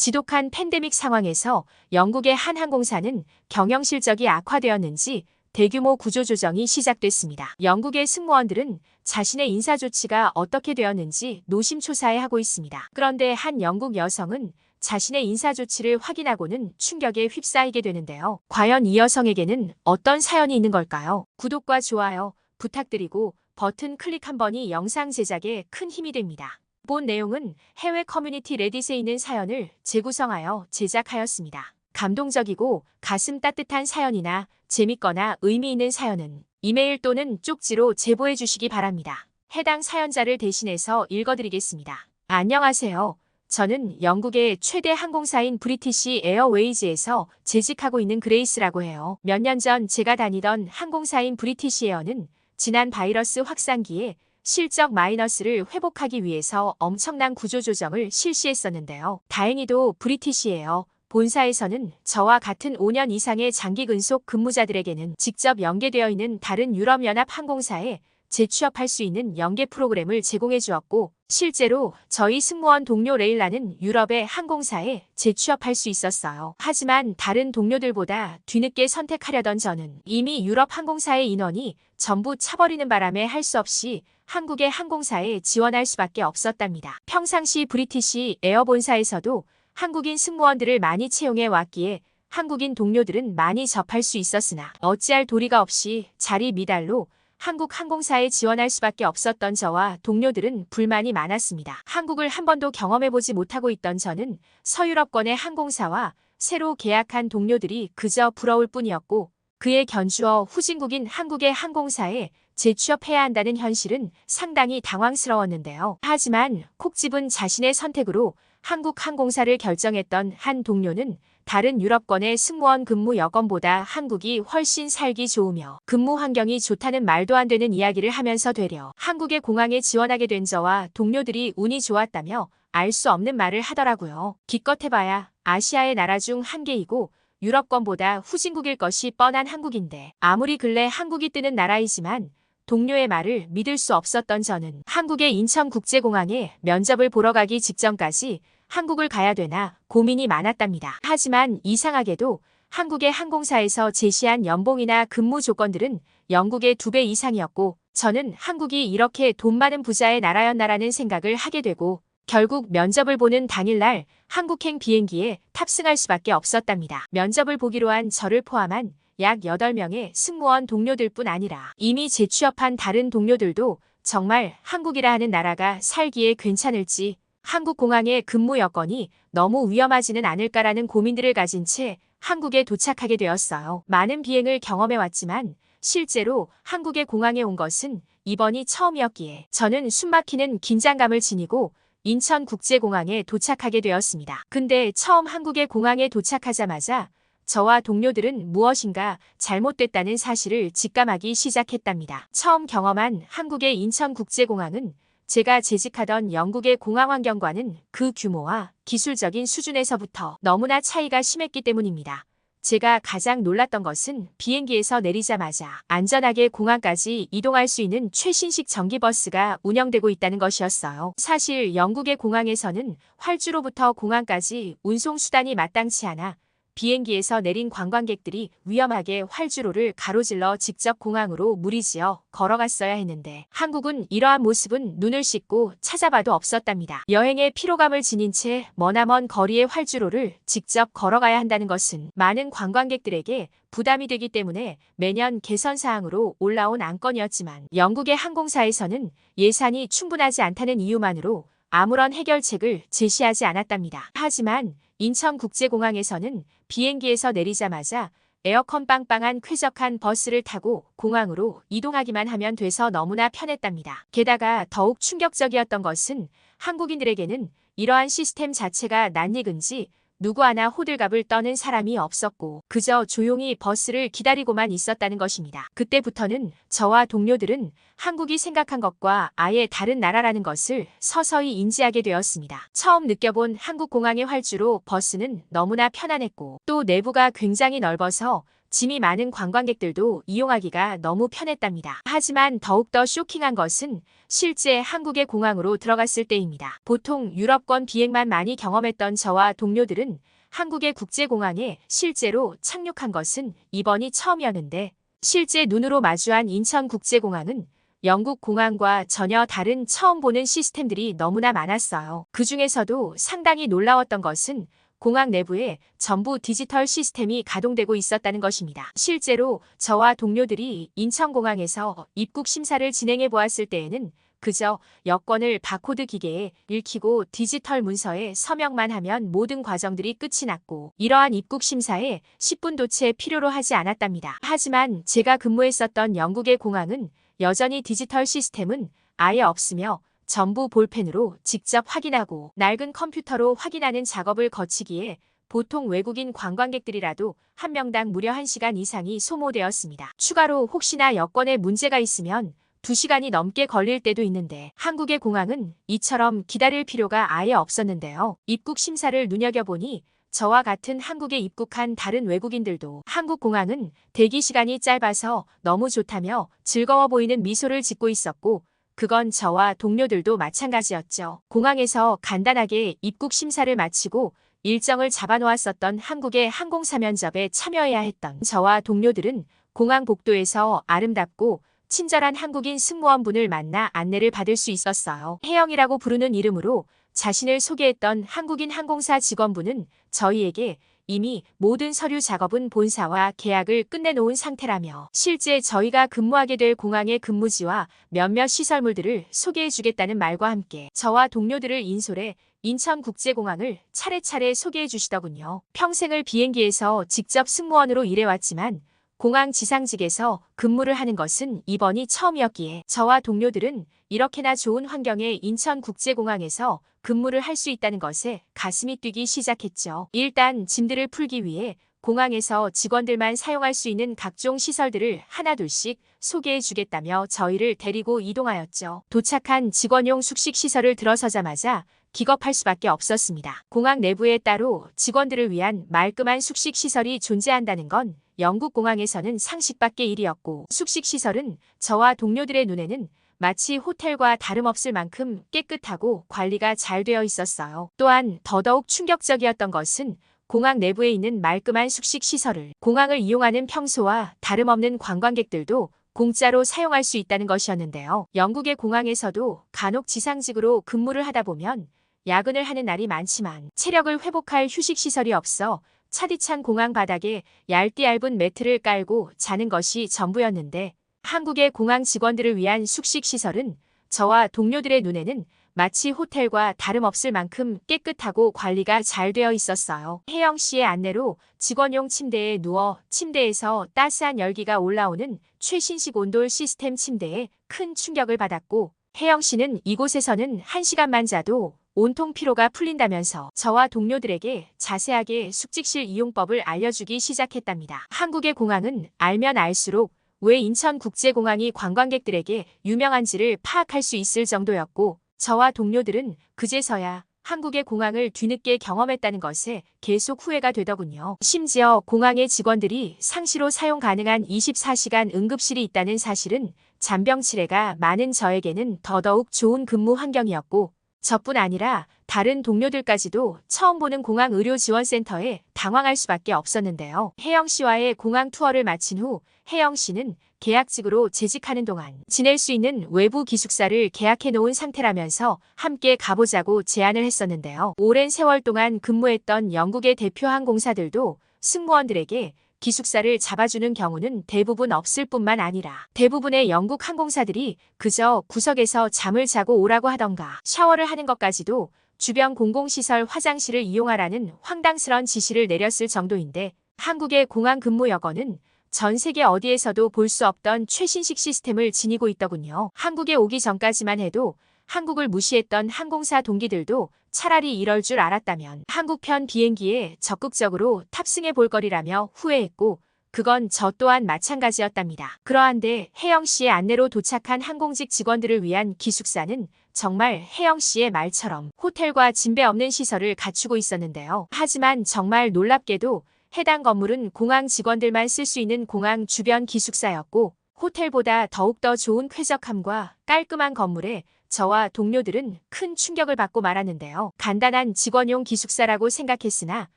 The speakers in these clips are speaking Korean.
지독한 팬데믹 상황에서 영국의 한 항공사는 경영 실적이 악화되었는지 대규모 구조조정이 시작됐습니다. 영국의 승무원들은 자신의 인사 조치가 어떻게 되었는지 노심초사해 하고 있습니다. 그런데 한 영국 여성은 자신의 인사 조치를 확인하고는 충격에 휩싸이게 되는데요. 과연 이 여성에게는 어떤 사연이 있는 걸까요? 구독과 좋아요 부탁드리고 버튼 클릭 한 번이 영상 제작에 큰 힘이 됩니다. 본 내용은 해외 커뮤니티 레딧에 있는 사연을 재구성하여 제작하였습니다. 감동적이고 가슴 따뜻한 사연이나 재밌거나 의미 있는 사연은 이메일 또는 쪽지로 제보해 주시기 바랍니다. 해당 사연자를 대신해서 읽어드리겠습니다. 안녕하세요. 저는 영국의 최대 항공사인 브리티시 에어웨이즈에서 재직하고 있는 그레이스라고 해요. 몇 년 전 제가 다니던 항공사인 브리티시 에어는 지난 바이러스 확산기에 실적 마이너스를 회복하기 위해서 엄청난 구조조정을 실시했었는데요. 다행히도 브리티시 에어 본사에서는 저와 같은 5년 이상의 장기 근속 근무자들에게는 직접 연계되어 있는 다른 유럽연합 항공사에 재취업할 수 있는 연계 프로그램을 제공해 주었고, 실제로 저희 승무원 동료 레일라는 유럽의 항공사에 재취업할 수 있었어요. 하지만 다른 동료들보다 뒤늦게 선택하려던 저는 이미 유럽 항공사의 인원이 전부 차버리는 바람에 할 수 없이 한국의 항공사에 지원할 수밖에 없었답니다. 평상시 브리티시 에어 본사에서도 한국인 승무원들을 많이 채용해 왔기에 한국인 동료들은 많이 접할 수 있었으나 어찌할 도리가 없이 자리 미달로 한국 항공사에 지원할 수밖에 없었던 저와 동료들은 불만이 많았습니다. 한국을 한 번도 경험해보지 못하고 있던 저는 서유럽권의 항공사와 새로 계약한 동료들이 그저 부러울 뿐이었고, 그에 견주어 후진국인 한국의 항공사에 재취업해야 한다는 현실은 상당히 당황스러웠는데요. 하지만 콕 집은 자신의 선택으로 한국 항공사를 결정했던 한 동료는 다른 유럽권의 승무원 근무 여건보다 한국이 훨씬 살기 좋으며 근무 환경이 좋다는 말도 안 되는 이야기를 하면서 되려 한국의 공항에 지원하게 된 저와 동료들이 운이 좋았다며 알 수 없는 말을 하더라고요. 기껏 해봐야 아시아의 나라 중 한 개이고 유럽권보다 후진국일 것이 뻔한 한국인데, 아무리 근래 한국이 뜨는 나라이지만 동료의 말을 믿을 수 없었던 저는 한국의 인천국제공항에 면접을 보러 가기 직전까지 한국을 가야 되나 고민이 많았답니다. 하지만 이상하게도 한국의 항공사에서 제시한 연봉이나 근무 조건들은 영국의 2배 이상이었고, 저는 한국이 이렇게 돈 많은 부자의 나라였나라는 생각을 하게 되고, 결국 면접을 보는 당일날 한국행 비행기에 탑승할 수밖에 없었답니다. 면접을 보기로 한 저를 포함한 약 8명의 승무원 동료들뿐 아니라 이미 재취업한 다른 동료들도 정말 한국이라 하는 나라가 살기에 괜찮을지, 한국 공항의 근무 여건이 너무 위험하지는 않을까라는 고민들을 가진 채 한국에 도착하게 되었어요. 많은 비행을 경험해왔지만 실제로 한국의 공항에 온 것은 이번이 처음이었기에 저는 숨막히는 긴장감을 지니고 인천국제공항에 도착하게 되었습니다. 근데 처음 한국의 공항에 도착하자마자 저와 동료들은 무엇인가 잘못됐다는 사실을 직감하기 시작했답니다. 처음 경험한 한국의 인천국제공항은 제가 재직하던 영국의 공항 환경과는 그 규모와 기술적인 수준에서부터 너무나 차이가 심했기 때문입니다. 제가 가장 놀랐던 것은 비행기에서 내리자마자 안전하게 공항까지 이동할 수 있는 최신식 전기버스가 운영되고 있다는 것이었어요. 사실 영국의 공항에서는 활주로부터 공항까지 운송수단이 마땅치 않아 비행기에서 내린 관광객들이 위험하게 활주로를 가로질러 직접 공항으로 무리지어 걸어갔어야 했는데, 한국은 이러한 모습은 눈을 씻고 찾아봐도 없었답니다. 여행의 피로감을 지닌 채 머나먼 거리의 활주로를 직접 걸어가야 한다는 것은 많은 관광객들에게 부담이 되기 때문에 매년 개선사항으로 올라온 안건이었지만, 영국의 항공사에서는 예산이 충분하지 않다는 이유만으로 아무런 해결책을 제시하지 않았답니다. 하지만 인천국제공항에서는 비행기에서 내리자마자 에어컨 빵빵한 쾌적한 버스를 타고 공항으로 이동하기만 하면 돼서 너무나 편했답니다. 게다가 더욱 충격적이었던 것은 한국인들에게는 이러한 시스템 자체가 낯익은지 누구 하나 호들갑을 떠는 사람이 없었고 그저 조용히 버스를 기다리고만 있었다는 것입니다. 그때부터는 저와 동료들은 한국이 생각한 것과 아예 다른 나라라는 것을 서서히 인지하게 되었습니다. 처음 느껴본 한국 공항의 활주로 버스는 너무나 편안했고 또 내부가 굉장히 넓어서 짐이 많은 관광객들도 이용하기가 너무 편했답니다. 하지만 더욱더 쇼킹한 것은 실제 한국의 공항으로 들어갔을 때입니다. 보통 유럽권 비행만 많이 경험했던 저와 동료들은 한국의 국제공항에 실제로 착륙한 것은 이번이 처음이었는데, 실제 눈으로 마주한 인천국제공항은 영국 공항과 전혀 다른 처음 보는 시스템들이 너무나 많았어요. 그 중에서도 상당히 놀라웠던 것은 공항 내부에 전부 디지털 시스템이 가동되고 있었다는 것입니다. 실제로 저와 동료들이 인천공항에서 입국 심사를 진행해 보았을 때에는 그저 여권을 바코드 기계에 읽히고 디지털 문서에 서명만 하면 모든 과정들이 끝이 났고, 이러한 입국 심사에 10분도 채 필요로 하지 않았답니다. 하지만 제가 근무했었던 영국의 공항은 여전히 디지털 시스템은 아예 없으며 전부 볼펜으로 직접 확인하고 낡은 컴퓨터로 확인하는 작업을 거치기에 보통 외국인 관광객들이라도 한 명당 무려 1시간 이상이 소모되었습니다. 추가로 혹시나 여권에 문제가 있으면 2시간이 넘게 걸릴 때도 있는데, 한국의 공항은 이처럼 기다릴 필요가 아예 없었는데요. 입국 심사를 눈여겨보니 저와 같은 한국에 입국한 다른 외국인들도 한국 공항은 대기 시간이 짧아서 너무 좋다며 즐거워 보이는 미소를 짓고 있었고, 그건 저와 동료들도 마찬가지였죠. 공항에서 간단하게 입국 심사를 마치고 일정을 잡아놓았었던 한국의 항공사 면접에 참여해야 했던 저와 동료들은 공항 복도에서 아름답고 친절한 한국인 승무원분을 만나 안내를 받을 수 있었어요. 혜영이라고 부르는 이름으로 자신을 소개했던 한국인 항공사 직원분은 저희에게 이미 모든 서류 작업은 본사와 계약을 끝내놓은 상태라며 실제 저희가 근무하게 될 공항의 근무지와 몇몇 시설물들을 소개해주겠다는 말과 함께 저와 동료들을 인솔해 인천국제공항을 차례차례 소개해 주시더군요. 평생을 비행기에서 직접 승무원으로 일해왔지만 공항 지상직에서 근무를 하는 것은 이번이 처음이었기에 저와 동료들은 이렇게나 좋은 환경의 인천국제공항에서 근무를 할 수 있다는 것에 가슴이 뛰기 시작했죠. 일단 짐들을 풀기 위해 공항에서 직원들만 사용할 수 있는 각종 시설들을 하나둘씩 소개해 주겠다며 저희를 데리고 이동하였죠. 도착한 직원용 숙식시설을 들어서자마자 기겁할 수밖에 없었습니다. 공항 내부에 따로 직원들을 위한 말끔한 숙식시설이 존재한다는 건 영국 공항에서는 상식 밖의 일이었고, 숙식시설은 저와 동료들의 눈에는 마치 호텔과 다름없을 만큼 깨끗하고 관리가 잘 되어 있었어요. 또한 더더욱 충격적이었던 것은 공항 내부에 있는 말끔한 숙식시설을 공항을 이용하는 평소와 다름없는 관광객들도 공짜로 사용할 수 있다는 것이었는데요. 영국의 공항에서도 간혹 지상직으로 근무를 하다 보면 야근을 하는 날이 많지만 체력을 회복할 휴식시설이 없어 차디찬 공항 바닥에 얇디 얇은 매트를 깔고 자는 것이 전부였는데, 한국의 공항 직원들을 위한 숙식시설은 저와 동료들의 눈에는 마치 호텔과 다름없을 만큼 깨끗하고 관리가 잘 되어 있었어요. 혜영 씨의 안내로 직원용 침대에 누워 침대에서 따스한 열기가 올라오는 최신식 온돌 시스템 침대에 큰 충격을 받았고, 혜영 씨는 이곳에서는 1시간만 자도 온통 피로가 풀린다면서 저와 동료들에게 자세하게 숙직실 이용법을 알려주기 시작했답니다. 한국의 공항은 알면 알수록 왜 인천국제공항이 관광객들에게 유명한지를 파악할 수 있을 정도였고, 저와 동료들은 그제서야 한국의 공항을 뒤늦게 경험했다는 것에 계속 후회가 되더군요. 심지어 공항의 직원들이 상시로 사용 가능한 24시간 응급실이 있다는 사실은 잔병치레가 많은 저에게는 더더욱 좋은 근무 환경이었고, 저뿐 아니라 다른 동료들까지도 처음 보는 공항 의료지원센터에 당황할 수밖에 없었는데요. 혜영 씨와의 공항 투어를 마친 후 혜영 씨는 계약직으로 재직하는 동안 지낼 수 있는 외부 기숙사를 계약해 놓은 상태라면서 함께 가보자고 제안을 했었는데요. 오랜 세월 동안 근무했던 영국의 대표 항공사들도 승무원들에게 기숙사를 잡아주는 경우는 대부분 없을 뿐만 아니라 대부분의 영국 항공사들이 그저 구석에서 잠을 자고 오라고 하던가 샤워를 하는 것까지도 주변 공공시설 화장실을 이용하라는 황당스런 지시를 내렸을 정도인데, 한국의 공항 근무 여건은 전 세계 어디에서도 볼 수 없던 최신식 시스템을 지니고 있더군요. 한국에 오기 전까지만 해도 한국을 무시했던 항공사 동기들도 차라리 이럴 줄 알았다면 한국편 비행기에 적극적으로 탑승해 볼 거리라며 후회했고, 그건 저 또한 마찬가지였답니다. 그러한데 혜영 씨의 안내로 도착한 항공직 직원들을 위한 기숙사는 정말 혜영 씨의 말처럼 호텔과 진배 없는 시설을 갖추고 있었는데요. 하지만 정말 놀랍게도 해당 건물은 공항 직원들만 쓸 수 있는 공항 주변 기숙사였고 호텔보다 더욱더 좋은 쾌적함과 깔끔한 건물에 저와 동료들은 큰 충격을 받고 말았는데요. 간단한 직원용 기숙사라고 생각했으나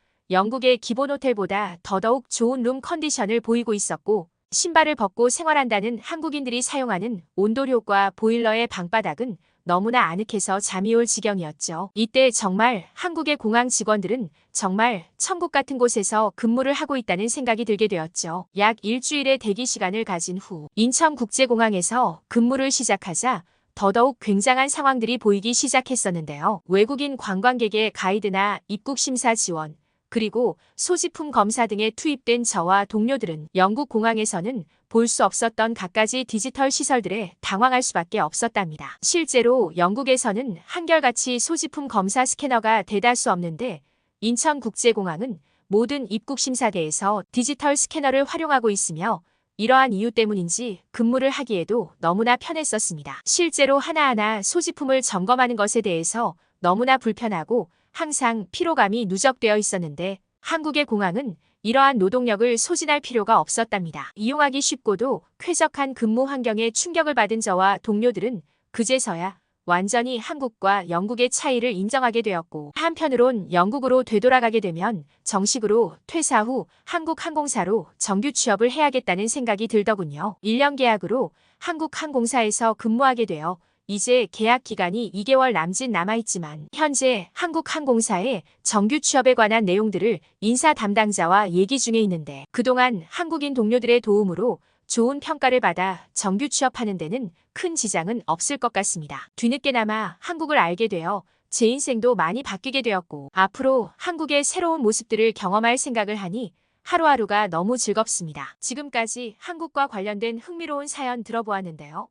영국의 기본 호텔보다 더더욱 좋은 룸 컨디션을 보이고 있었고 신발을 벗고 생활한다는 한국인들이 사용하는 온돌효과 보일러의 방바닥은 너무나 아늑해서 잠이 올 지경이었죠. 이때 정말 한국의 공항 직원들은 정말 천국 같은 곳에서 근무를 하고 있다는 생각이 들게 되었죠. 약 일주일의 대기 시간을 가진 후 인천국제공항에서 근무를 시작하자 더더욱 굉장한 상황들이 보이기 시작했었는데요. 외국인 관광객의 가이드나 입국 심사 지원, 그리고 소지품 검사 등에 투입된 저와 동료들은 영국 공항에서는 볼 수 없었던 갖가지 디지털 시설들에 당황할 수밖에 없었답니다. 실제로 영국에서는 한결같이 소지품 검사 스캐너가 대다수 없는데 인천국제공항은 모든 입국 심사대에서 디지털 스캐너를 활용하고 있으며 이러한 이유 때문인지 근무를 하기에도 너무나 편했었습니다. 실제로 하나하나 소지품을 점검하는 것에 대해서 너무나 불편하고 항상 피로감이 누적되어 있었는데 한국의 공항은 이러한 노동력을 소진할 필요가 없었답니다. 이용하기 쉽고도 쾌적한 근무 환경에 충격을 받은 저와 동료들은 그제서야 완전히 한국과 영국의 차이를 인정하게 되었고 한편으론 영국으로 되돌아가게 되면 정식으로 퇴사 후 한국 항공사로 정규 취업을 해야겠다는 생각이 들더군요. 1년 계약으로 한국 항공사에서 근무하게 되어 이제 계약 기간이 2개월 남짓 남아있지만 현재 한국 항공사의 정규 취업에 관한 내용들을 인사 담당자와 얘기 중에 있는데 그동안 한국인 동료들의 도움으로 좋은 평가를 받아 정규 취업하는 데는 큰 지장은 없을 것 같습니다. 뒤늦게나마 한국을 알게 되어 제 인생도 많이 바뀌게 되었고 앞으로 한국의 새로운 모습들을 경험할 생각을 하니 하루하루가 너무 즐겁습니다. 지금까지 한국과 관련된 흥미로운 사연 들어보았는데요.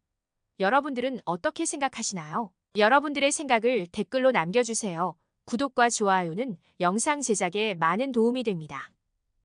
여러분들은 어떻게 생각하시나요? 여러분들의 생각을 댓글로 남겨주세요. 구독과 좋아요는 영상 제작에 많은 도움이 됩니다.